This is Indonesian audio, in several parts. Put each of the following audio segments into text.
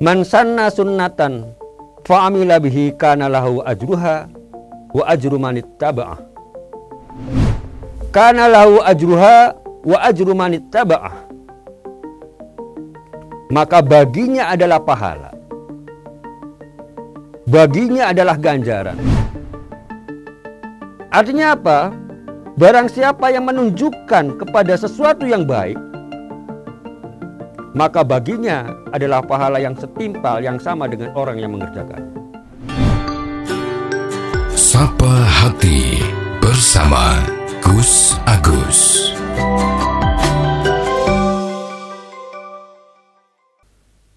Man sanna sunnatan fa'amila bihi kana lahu ajruha wa ajru man ittaba'ah. Kana lahu ajruha wa ajru man ittaba'ah. Maka baginya adalah pahala, baginya adalah ganjaran. Artinya apa? Barang siapa yang menunjukkan kepada sesuatu yang baik, maka baginya adalah pahala yang setimpal, yang sama dengan orang yang mengerjakan. Sapa Hati bersama Gus Agus.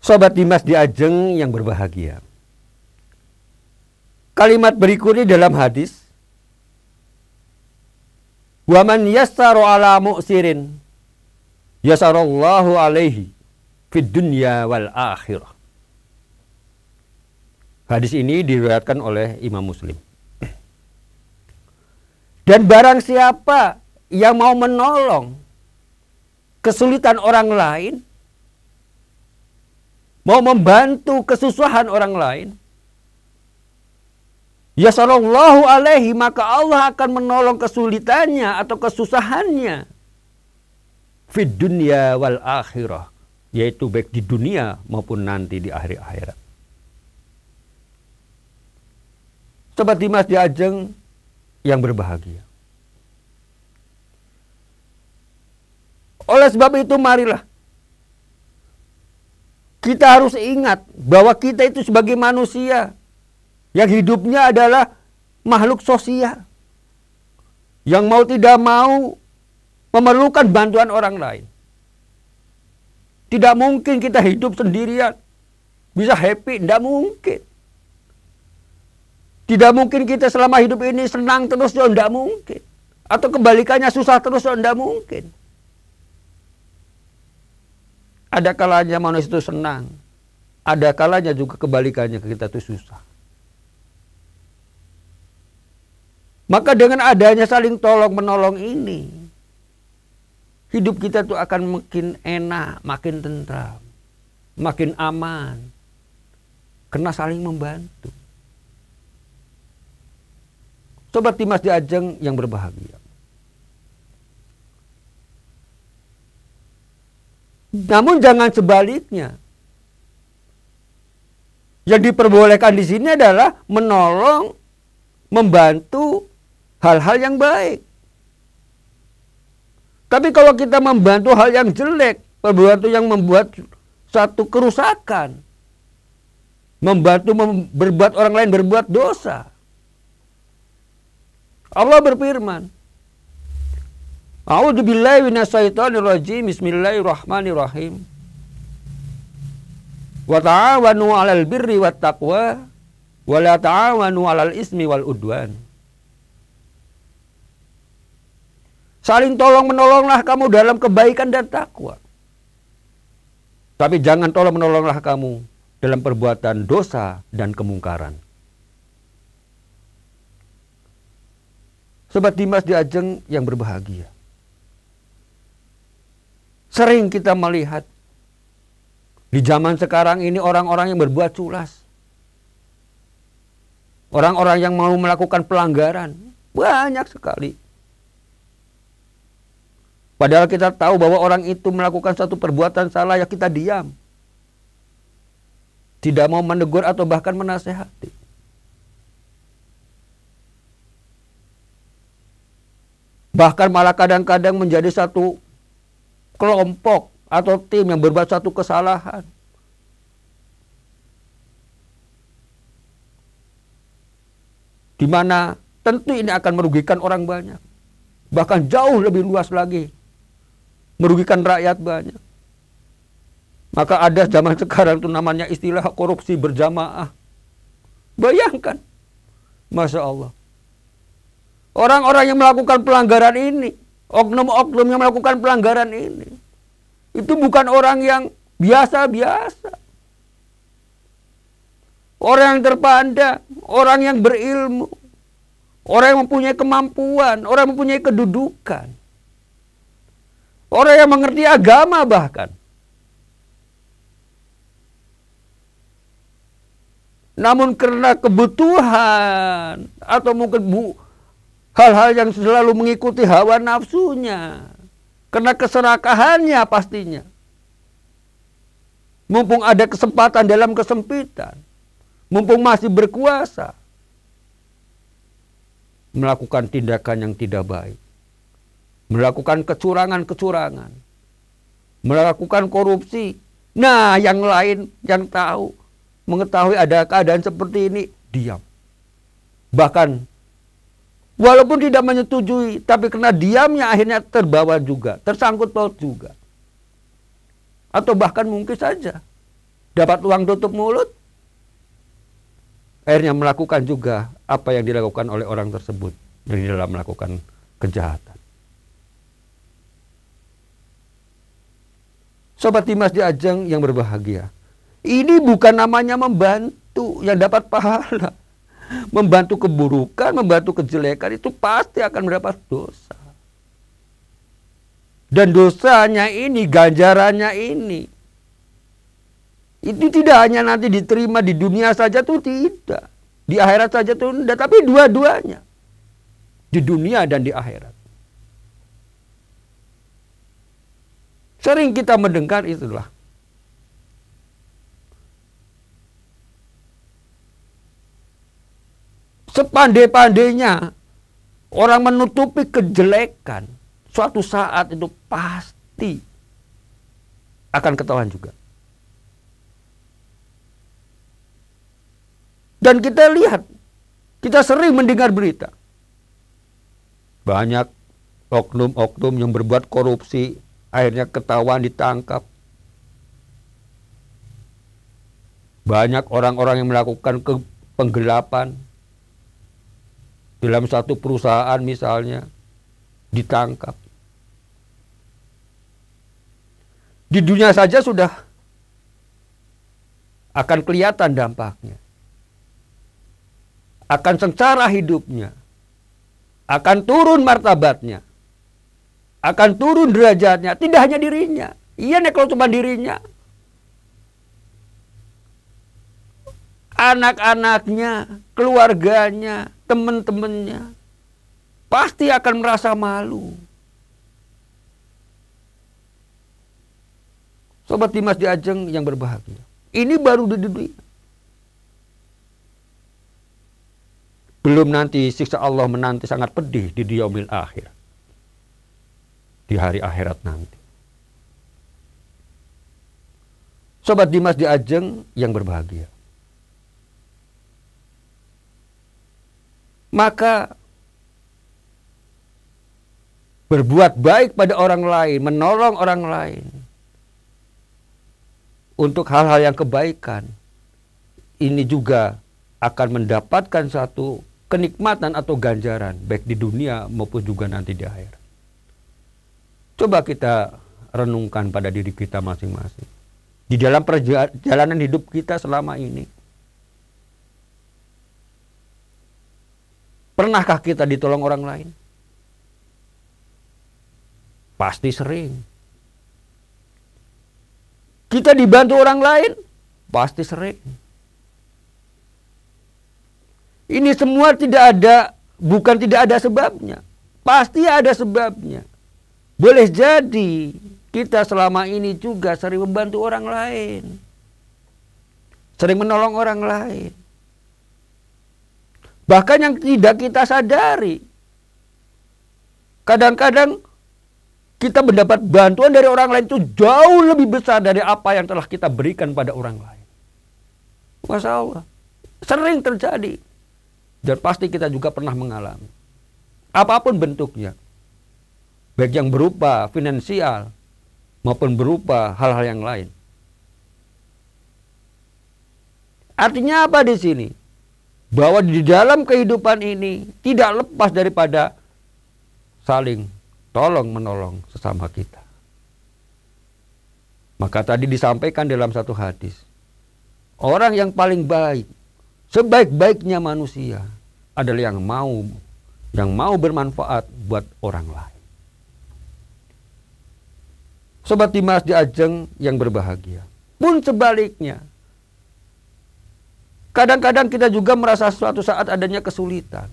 Sobat Dimas di Ajeng yang berbahagia, kalimat berikutnya dalam hadis, wa man yassara ala mu'sirin yasarallahu alaihi fid dunya wal akhirah. Hadis ini diriwayatkan oleh Imam Muslim. Dan barang siapa yang mau menolong kesulitan orang lain, mau membantu kesusahan orang lain, yasarallahu alaihi, maka Allah akan menolong kesulitannya atau kesusahannya fid dunya wal akhirah, yaitu baik di dunia maupun nanti di akhir akhirat. Sobat Dimas di Ajeng yang berbahagia, oleh sebab itu marilah kita harus ingat bahwa kita itu sebagai manusia yang hidupnya adalah makhluk sosial, yang mau tidak mau memerlukan bantuan orang lain. Tidak mungkin kita hidup sendirian bisa happy, tidak mungkin. Tidak mungkin kita selama hidup ini senang terus, tidak mungkin. Atau kebalikannya susah terus, tidak mungkin. Ada kalanya manusia itu senang, ada kalanya juga kebalikannya kita itu susah. Maka dengan adanya saling tolong menolong ini, hidup kita tuh akan makin enak, makin tentram, makin aman, karena saling membantu. Sobat Dimas di Ajeng yang berbahagia, namun jangan sebaliknya. Yang diperbolehkan di sini adalah menolong, membantu hal-hal yang baik. Tapi kalau kita membantu hal yang jelek, membantu yang membuat satu kerusakan, membantu berbuat orang lain berbuat dosa, Allah berfirman, A'udzubillahi minasyaitonirrajim, bismillahirrahmanirrahim. Wa ta'awanu 'alal birri wat taqwa wa la ta'awanu 'alal ismi wal udwan. Saling tolong menolonglah kamu dalam kebaikan dan takwa. Tapi jangan tolong menolonglah kamu dalam perbuatan dosa dan kemungkaran. Sobat Dimas di Ajeng yang berbahagia, sering kita melihat di zaman sekarang ini orang-orang yang berbuat culas, orang-orang yang mau melakukan pelanggaran banyak sekali. Padahal kita tahu bahwa orang itu melakukan satu perbuatan salah, ya kita diam, tidak mau menegur atau bahkan menasehati. Bahkan malah kadang-kadang menjadi satu kelompok atau tim yang berbuat satu kesalahan. Di mana tentu ini akan merugikan orang banyak. Bahkan jauh lebih luas lagi, merugikan rakyat banyak. Maka ada zaman sekarang itu namanya istilah korupsi berjamaah. Bayangkan, Masya Allah. Orang-orang yang melakukan pelanggaran ini, oknum-oknum yang melakukan pelanggaran ini, itu bukan orang yang biasa-biasa. Orang yang terpandang, orang yang berilmu, orang yang mempunyai kemampuan, orang yang mempunyai kedudukan, orang yang mengerti agama bahkan. namun karena kebutuhan atau mungkin hal-hal yang selalu mengikuti hawa nafsunya, karena keserakahannya pastinya, mumpung ada kesempatan dalam kesempitan, mumpung masih berkuasa, melakukan tindakan yang tidak baik, melakukan kecurangan-kecurangan, melakukan korupsi. Nah, yang lain yang mengetahui ada keadaan seperti ini, diam. Bahkan walaupun tidak menyetujui, tapi karena diamnya akhirnya terbawa juga, tersangkut paut juga. Atau bahkan mungkin saja dapat uang tutup mulut, akhirnya melakukan juga apa yang dilakukan oleh orang tersebut di dalam melakukan kejahatan. Sobat Dimas di Ajeng yang berbahagia, ini bukan namanya membantu yang dapat pahala. Membantu keburukan, membantu kejelekan itu pasti akan mendapat dosa. Dan dosanya ini, ganjarannya ini, itu tidak hanya nanti diterima di dunia saja tuh tidak. Di akhirat saja tuh tidak, tapi dua-duanya. Di dunia dan di akhirat. Sering kita mendengar itulah. Sepandai-pandainya orang menutupi kejelekan, suatu saat itu pasti akan ketahuan juga. Dan kita lihat, kita sering mendengar berita. Banyak oknum-oknum yang berbuat korupsi, akhirnya ketahuan ditangkap. Banyak orang-orang yang melakukan penggelapan dalam satu perusahaan misalnya, ditangkap. Di dunia saja sudah akan kelihatan dampaknya. Akan sengsara hidupnya. Akan turun martabatnya. Akan turun derajatnya. Tidak hanya dirinya. Iya nih kalau cuma dirinya. Anak-anaknya, keluarganya, teman-temannya pasti akan merasa malu. Sobat Dimas di Ajeng yang berbahagia, ini baru di dunia. Belum nanti siksa Allah menanti sangat pedih di yaumil akhir. Di hari akhirat nanti. Sobat Dimas di Ajeng yang berbahagia. Maka berbuat baik pada orang lain, menolong orang lain untuk hal-hal yang kebaikan, ini juga akan mendapatkan satu kenikmatan atau ganjaran baik di dunia maupun juga nanti di akhirat. Coba kita renungkan pada diri kita masing-masing. Di dalam perjalanan hidup kita selama ini, pernahkah kita ditolong orang lain? Pasti sering. Kita dibantu orang lain? Pasti sering. Ini semua bukan tidak ada sebabnya. Pasti ada sebabnya. Boleh jadi kita selama ini juga sering membantu orang lain. Sering menolong orang lain. Bahkan yang tidak kita sadari. Kadang-kadang kita mendapat bantuan dari orang lain itu jauh lebih besar dari apa yang telah kita berikan pada orang lain. Masya Allah. Sering terjadi. Dan pasti kita juga pernah mengalami. Apapun bentuknya. Baik yang berupa finansial maupun berupa hal-hal yang lain. Artinya apa di sini? Bahwa di dalam kehidupan ini tidak lepas daripada saling tolong menolong sesama kita. Maka tadi disampaikan dalam satu hadis, orang yang paling baik, sebaik-baiknya manusia adalah yang mau bermanfaat buat orang lain. Sobat Dimas di Ajeng yang berbahagia, pun sebaliknya, Kadang-kadang kita juga merasa suatu saat adanya kesulitan.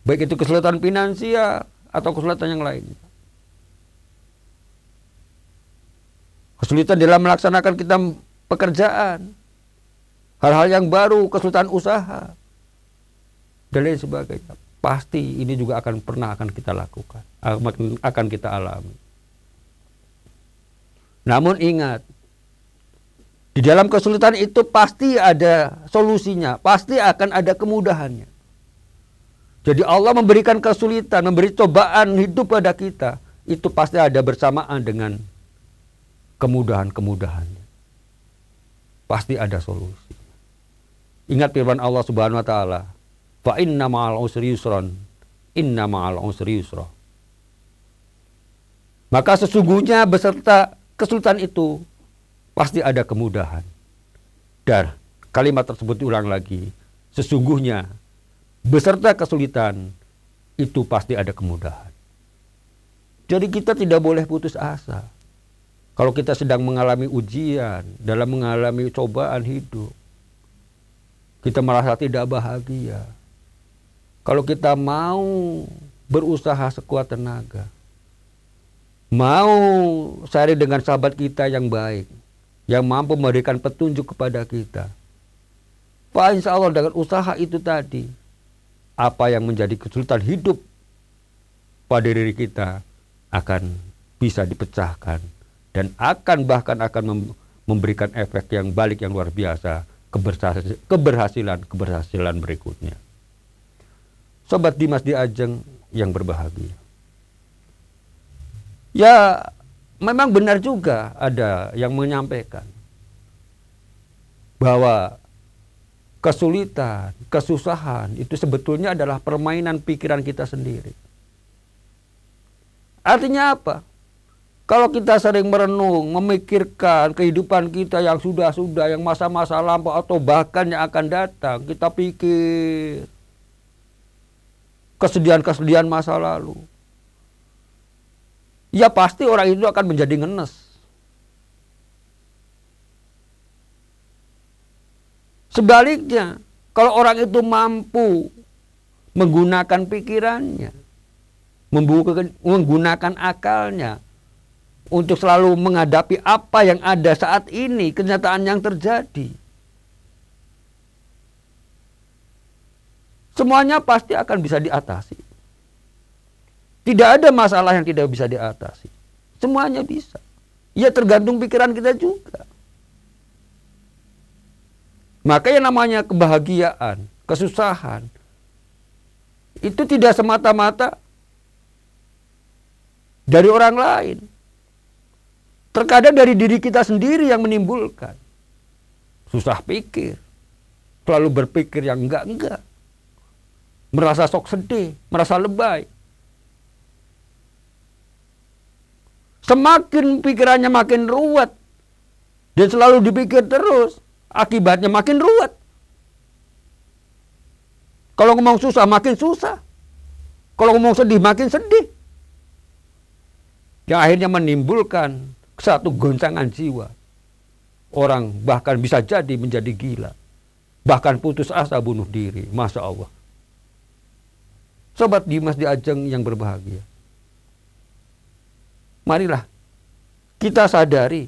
Baik itu kesulitan finansial atau kesulitan yang lain. Kesulitan dalam melaksanakan kita pekerjaan. Hal-hal yang baru, kesulitan usaha. Dan lain sebagainya. Pasti ini juga akan kita lakukan. Akan kita alami. Namun ingat, di dalam kesulitan itu pasti ada solusinya, pasti akan ada kemudahannya. Jadi Allah memberikan kesulitan, memberi cobaan hidup pada kita, itu pasti ada bersamaan dengan kemudahan-kemudahannya. Pasti ada solusi. Ingat firman Allah Subhanahu wa taala, fa inna ma'al usri yusran, inna ma'al usri yusra. Maka sesungguhnya beserta kesulitan itu pasti ada kemudahan. Dan kalimat tersebut diulang lagi. Sesungguhnya beserta kesulitan itu pasti ada kemudahan. Jadi kita tidak boleh putus asa. Kalau kita sedang mengalami ujian, dalam mengalami cobaan hidup, kita merasa tidak bahagia. Kalau kita mau berusaha sekuat tenaga, mau sharing dengan sahabat kita yang baik, yang mampu memberikan petunjuk kepada kita, Pak, insya Allah dengan usaha itu tadi, apa yang menjadi kesulitan hidup pada diri kita akan bisa dipecahkan dan bahkan akan memberikan efek yang balik yang luar biasa, keberhasilan berikutnya. Sobat Dimas di Ajeng yang berbahagia. Ya, memang benar juga ada yang menyampaikan bahwa kesulitan, kesusahan itu sebetulnya adalah permainan pikiran kita sendiri. Artinya apa? Kalau kita sering merenung, memikirkan kehidupan kita yang sudah-sudah, yang masa-masa lampau atau bahkan yang akan datang, kita pikir kesedihan-kesedihan masa lalu. Ya pasti orang itu akan menjadi ngenes. Sebaliknya, kalau orang itu mampu menggunakan pikirannya, menggunakan akalnya untuk selalu menghadapi apa yang ada saat ini, kenyataan yang terjadi, semuanya pasti akan bisa diatasi. Tidak ada masalah yang tidak bisa diatasi. Semuanya bisa. Ya tergantung pikiran kita juga. Maka yang namanya kebahagiaan, kesusahan, itu tidak semata-mata dari orang lain. Terkadang dari diri kita sendiri yang menimbulkan. Susah pikir. Selalu berpikir yang enggak-enggak. Merasa sok sedih, merasa lebay. Semakin pikirannya makin ruwet dan selalu dipikir terus, akibatnya makin ruwet. Kalau ngomong susah makin susah. Kalau ngomong sedih makin sedih. Yang akhirnya menimbulkan satu goncangan jiwa. Orang bahkan bisa jadi menjadi gila. Bahkan putus asa bunuh diri. Masya Allah. Sobat Dimas di Ajeng yang berbahagia. Marilah kita sadari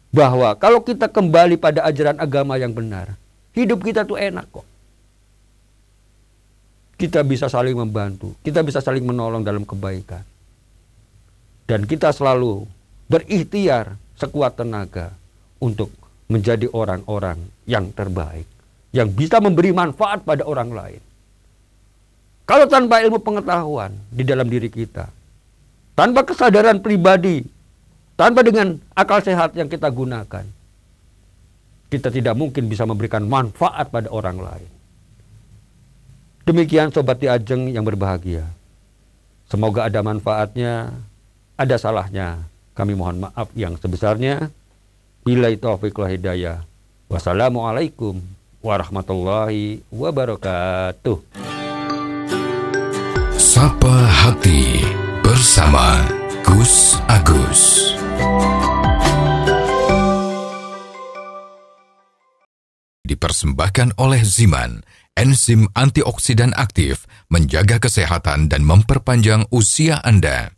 bahwa kalau kita kembali pada ajaran agama yang benar, hidup kita tuh enak kok. Kita bisa saling membantu, kita bisa saling menolong dalam kebaikan. Dan kita selalu berikhtiar sekuat tenaga untuk menjadi orang-orang yang terbaik, yang bisa memberi manfaat pada orang lain. Kalau tanpa ilmu pengetahuan di dalam diri kita, tanpa kesadaran pribadi, tanpa dengan akal sehat yang kita gunakan, kita tidak mungkin bisa memberikan manfaat pada orang lain. Demikian Sobat di Ajeng yang berbahagia. Semoga ada manfaatnya, ada salahnya. Kami mohon maaf yang sebesarnya. Billahi taufiq wal hidayah. Wassalamualaikum warahmatullahi wabarakatuh. Sapa Hati bersama Gus Agus. dipersembahkan oleh Ziman, enzim antioksidan aktif, menjaga kesehatan dan memperpanjang usia Anda.